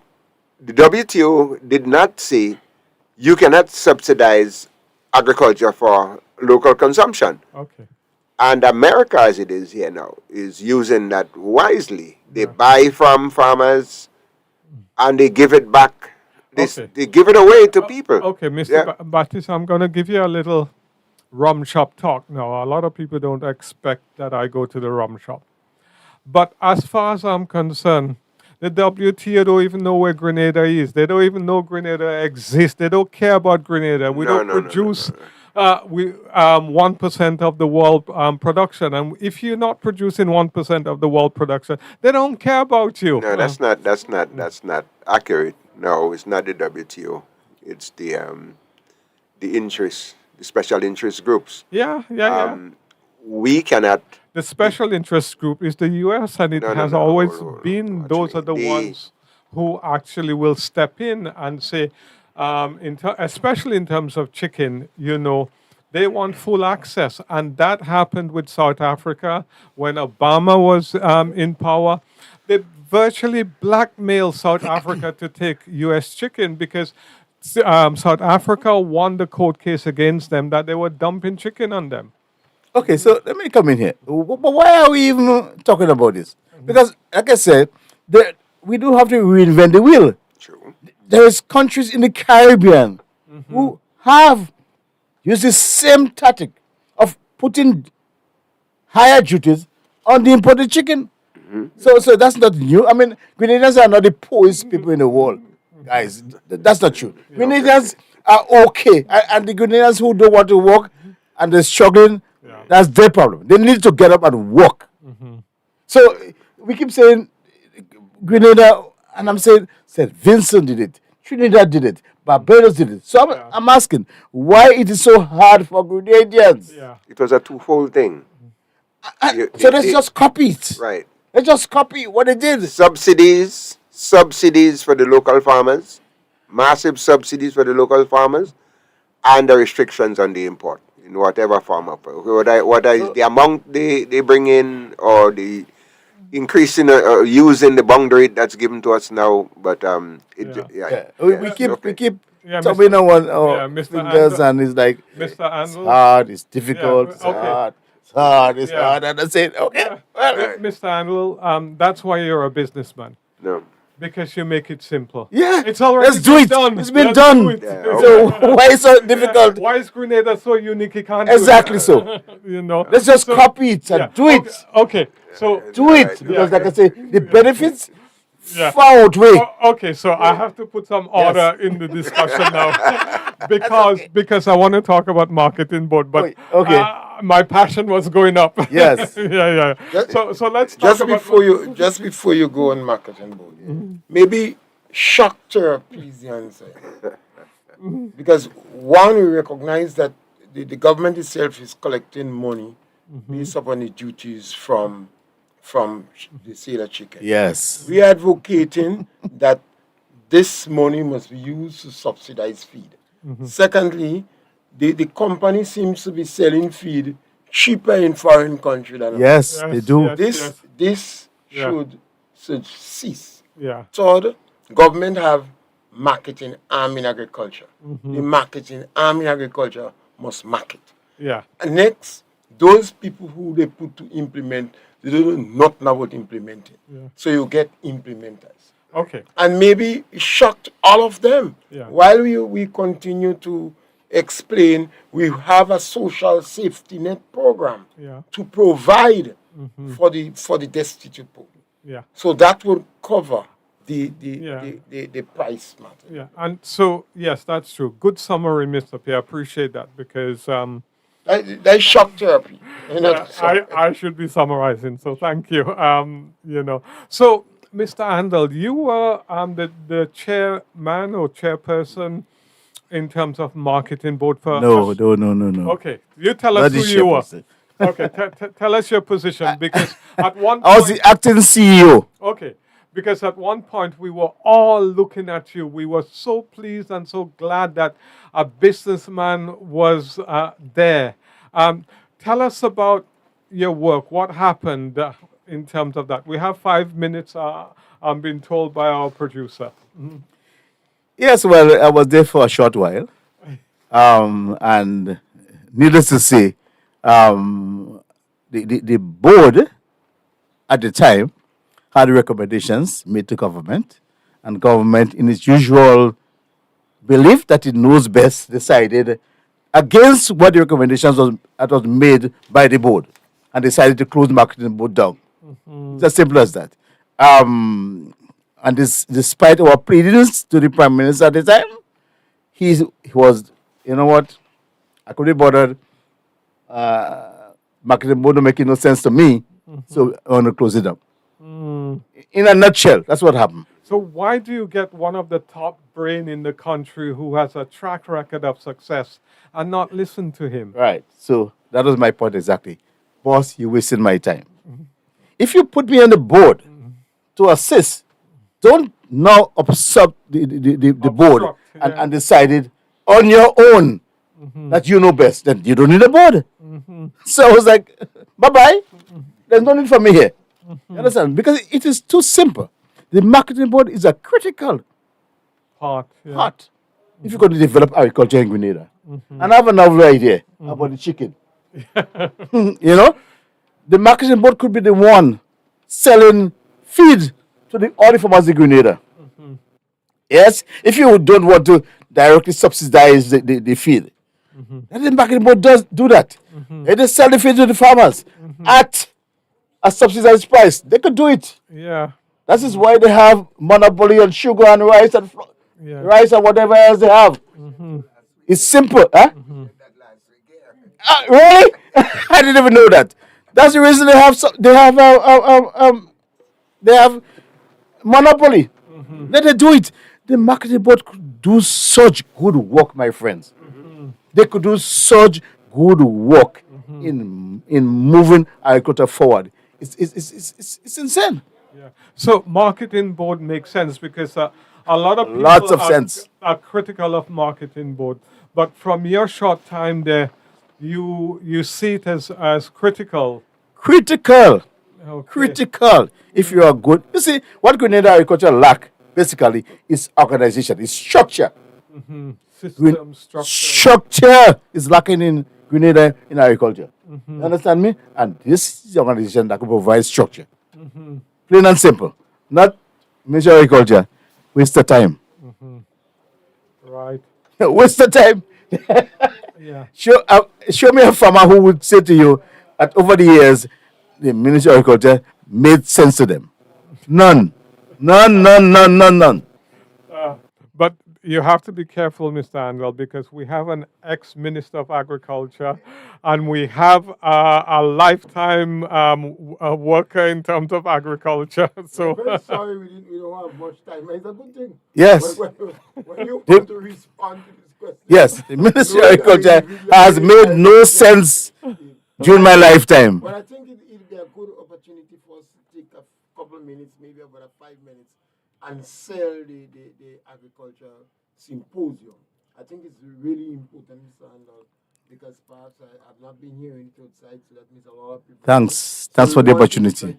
the WTO did not say you cannot subsidize agriculture for local consumption. Okay. And America, as it is here now, is using that wisely. They buy from farmers and they give it back. They give it away to people. Okay, Mr. Yeah. Baptiste, I'm going to give you a little rum shop talk now. A lot of people don't expect that I go to the rum shop. But as far as I'm concerned, the WTO don't even know where Grenada is. They don't even know Grenada exists. They don't care about Grenada. We don't produce 1% of the world production. And if you're not producing 1% of the world production, they don't care about you. No, that's not accurate. No, it's not the WTO. It's the interest, the special interest groups. Yeah. We cannot. The special interest group is the U.S. and it has always been. Those are the ones who actually will step in and say, especially in terms of chicken, they want full access. And that happened with South Africa when Obama was in power. They virtually blackmailed South Africa to take U.S. chicken because South Africa won the court case against them that they were dumping chicken on them. Okay, so let me come in here. But why are we even talking about this? Because, like I said, we do have to reinvent the wheel. True. There's countries in the Caribbean who have used the same tactic of putting higher duties on the imported chicken. So that's not new. I mean, Grenadians are not the poorest people in the world, guys. That's not true. Grenadians are okay, and the Grenadians who don't want to work and they're struggling, that's their problem. They need to get up and work. So we keep saying Grenada, and I'm saying Vincent did it, Trinidad did it, Barbados did it. So I'm asking why it is so hard for Grenadians. Yeah. It was a twofold thing. So let's just copy it. Right. Let's just copy what they did. Subsidies for the local farmers, massive subsidies for the local farmers, and the restrictions on the import in whatever form of whether it's the amount they bring in or the increasing using the boundary that's given to us now. But We keep Yeah, talking on yeah, Mr. fingers, Andall. and it's like Mr. it's Andall. hard, it's difficult, it's okay. hard. It's hard, it's Yeah. hard, and I said, okay, well, Mr. Andal, that's why you're a businessman. no. Because you make it simple. yeah, It's already let's do been it. done. It's been Let's done. do it. Yeah, So why is it so difficult? Why is Grenada so unique? He can't do Exactly it. so. Let's just copy it and do it. Okay. So Do it Right. because, like I say, the benefits Yeah. far outweigh. Okay, so I have to put some order in the discussion now because I want to talk about marketing board, but Okay. my passion was going up. Yes. yeah. Just- So let's talk about Just before you go on marketing board, maybe shock therapy is the answer. Because one, we recognize that the government itself is collecting money based upon the duties from the sale of chicken. Yes. We are advocating that this money must be used to subsidize feed. Secondly, the company seems to be selling feed cheaper in foreign countries than Yes, they do. yes. This Yeah. should cease. Yeah. Third, government have marketing arm in agriculture. The marketing arm in agriculture must market. Yeah. And next, those people who they put to implement, they don't not know what implementing. So you get implementers. Okay. And maybe it shocked all of them. Yeah. While we continue to explain, we have a social safety net program to provide for the destitute poor. Yeah. So that will cover the price matter. Yeah. And so, yes, that's true. Good summary, Mr. Pierre. I appreciate that because That's shock therapy. You know, I should be summarizing. So thank you. So Mr. Andel, you were the chairman or chairperson in terms of marketing board for No. Okay, you tell Not us the who you were. chairperson. Okay, tell us your position because at one I was point, the acting CEO. okay, because at one point we were all looking at you. We were so pleased and so glad that a businessman was there. Tell us about your work. What happened in terms of that? We have 5 minutes. I'm being told by our producer. Yes, well, I was there for a short while. And needless to say, the board at the time had recommendations made to government, and government, in its usual belief that it knows best, decided against what the recommendations that was made by the board, and decided to close the marketing board down. It's as simple as that. And despite our pleadings to the Prime Minister at the time, he was, you know what, I couldn't be bothered. Marketing board don't make no sense to me, so I want to close it down. In a nutshell, that's what happened. So why do you get one of the top brain in the country who has a track record of success and not listen to him? Right. So that was my point exactly. Boss, you're wasting my time. If you put me on the board to assist, don't now obstruct the board and decide it on your own that you know best. Then you don't need a board. So I was like, bye-bye. There's no need for me here. You understand? Because it is too simple. The marketing board is a critical Part. part if you're going to develop agriculture in Grenada. And I have another idea about the chicken. You know, the marketing board could be the one selling feed to all the farmers in Grenada. Yes, if you don't want to directly subsidize the feed, then the marketing board does do that. They sell the feed to the farmers at a subsidized price. They could do it. Yeah. That is why they have monopoly on sugar and rice and rice and whatever else they have. It's simple, huh? Really? I didn't even know that. That's the reason they have monopoly. Let them do it. The marketing board could do such good work, my friends. They could do such good work in moving agriculture forward. It's insane. Yeah. So marketing board makes sense because a lot of people Lots of sense. are critical of marketing board. But from your short time there, you see it as critical. Critical. Okay. Critical. If you are good. You see, what Grenada agriculture lack, basically, is organization, is structure. System structure. Structure is lacking in Grenada in agriculture. You understand me? And this is the organization that can provide structure. Plain and simple. Not Ministry of Agriculture. Waste the time. Right. Waste the time. Yeah. Show me a farmer who would say to you that over the years, the Ministry of Agriculture made sense to them. None. None. But you have to be careful, Mr. Andel, because we have an ex-Minister of Agriculture and we have a lifetime worker in terms of agriculture. So I'm very sorry we don't have much time. It's a good thing. Yes. When you want to respond to this question. Yes, the Ministry of Agriculture has made no sense during my lifetime. But I think it'd be a good opportunity for us to take a couple of minutes, maybe about 5 minutes, and sell the agriculture symposium. I think it's really important, Mr. Andall, because perhaps I've not been hearing it outside, so that means a lot of people. Thanks for the opportunity.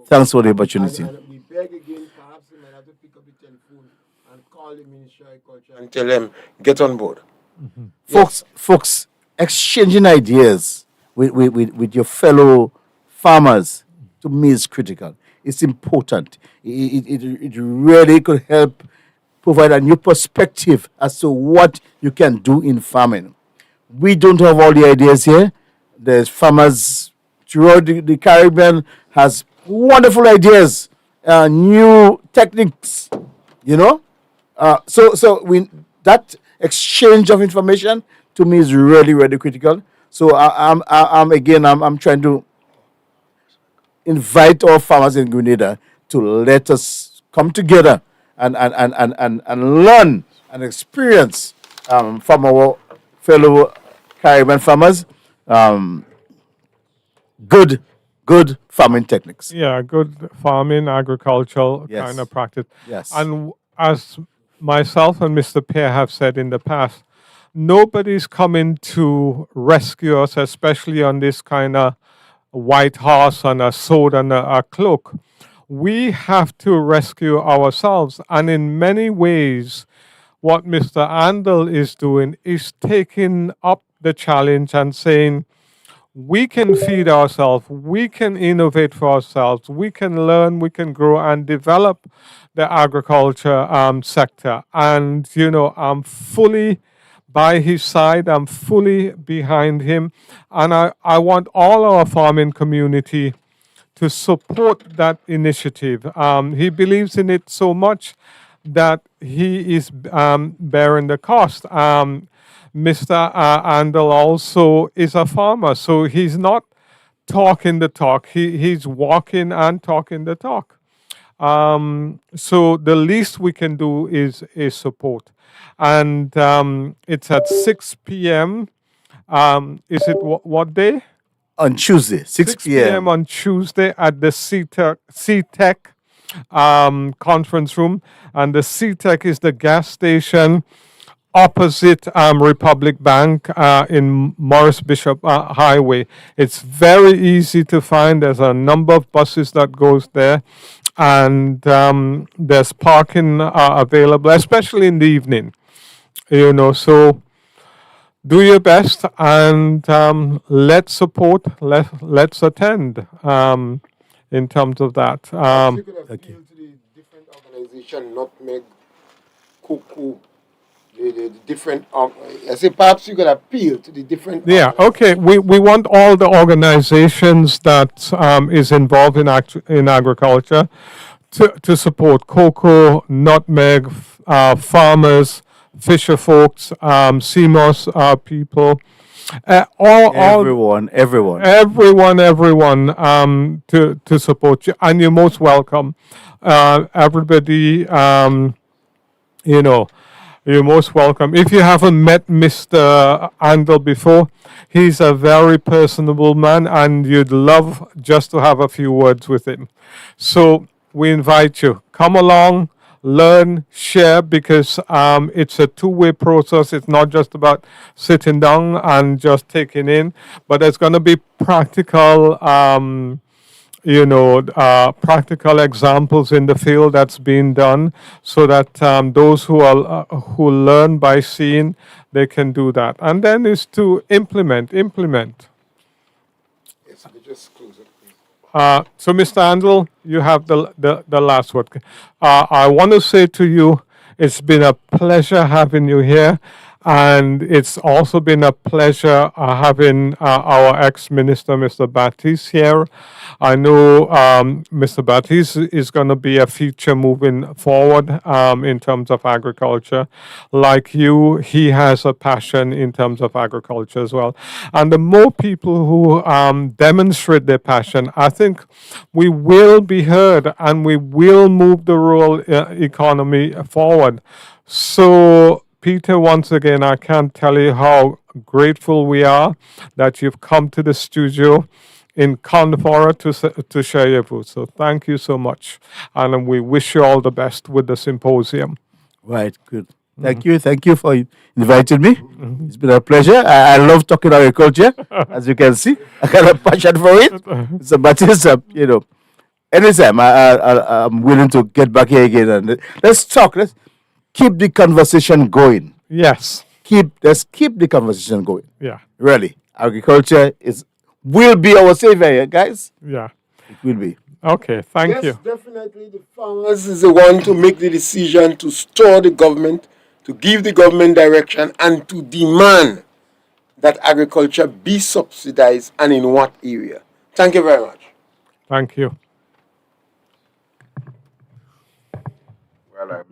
Thanks for the opportunity. And we beg again, perhaps you might have to pick up the telephone and call the Ministry of Agriculture and tell them, get on board. Folks, exchanging ideas with your fellow farmers, to me is critical. It's important. It really could help provide a new perspective as to what you can do in farming. We don't have all the ideas here. There's farmers throughout the Caribbean has wonderful ideas, new techniques, you know. So we that exchange of information to me is really really critical. So I'm trying to invite all farmers in Grenada to let us come together and learn and experience from our fellow Caribbean farmers good good farming techniques. Yeah, good farming, agricultural Yes. kind of practice. Yes. And as myself and Mr. Pierre have said in the past, nobody's coming to rescue us, especially on this kind of white horse and a sword and a cloak. We have to rescue ourselves. And in many ways, what Mr. Andel is doing is taking up the challenge and saying, we can feed ourselves, we can innovate for ourselves, we can learn, we can grow and develop the agriculture sector. And, I'm fully by his side, I'm fully behind him. And I want all our farming community to support that initiative. He believes in it so much that he is bearing the cost. Mr. Andal also is a farmer, so he's not talking the talk. He's walking and talking the talk. So the least we can do is support. And it's at 6 p.m. Is it what day? On Tuesday, 6 p.m. on Tuesday at the CTEC conference room. And the CTEC is the gas station opposite Republic Bank in Morris Bishop Highway. It's very easy to find. There's a number of buses that goes there. And there's parking available, especially in the evening. So do your best and let's support, let's attend in terms of that. You could appeal to the different organization, Nutmeg, Cocoa, the different. I say perhaps you could appeal to the different. Yeah, okay. We want all the organizations that is involved in agriculture to support cocoa, nutmeg, farmers, fisher folks, CMOS people, Everyone. everyone to support you, and you're most welcome. Everybody, you're most welcome. If you haven't met Mr. Andel before, he's a very personable man, and you'd love just to have a few words with him. So we invite you. Come along, learn, share, because it's a two-way process. It's not just about sitting down and just taking in, but there's going to be practical, practical examples in the field that's being done, so that those who learn by seeing, they can do that. And then is to implement. Yes, we just close it. So, Mr. Andel, you have the last word. I want to say to you, it's been a pleasure having you here, and it's also been a pleasure having our ex-minister, Mr. Baptiste, here. I know Mr. Baptiste is going to be a feature moving forward in terms of agriculture. Like you, he has a passion in terms of agriculture as well. And the more people who demonstrate their passion, I think we will be heard and we will move the rural economy forward. So, Peter, once again, I can't tell you how grateful we are that you've come to the studio in Confero to share your views. So thank you so much. And we wish you all the best with the symposium. Right, good. Thank you for inviting me. It's been a pleasure. I love talking agriculture, as you can see. I got a passion for it. So, but it's anytime I'm willing to get back here again and let's talk. Let's keep the conversation going. Yes. Let's keep the conversation going. Yeah. Really, agriculture is will be our savior, guys. Yeah. It will be. Okay. Thank Yes, you. definitely the farmers is the one to make the decision to store the government, to give the government direction, and to demand that agriculture be subsidized and in what area. Thank you very much. Thank you. Well,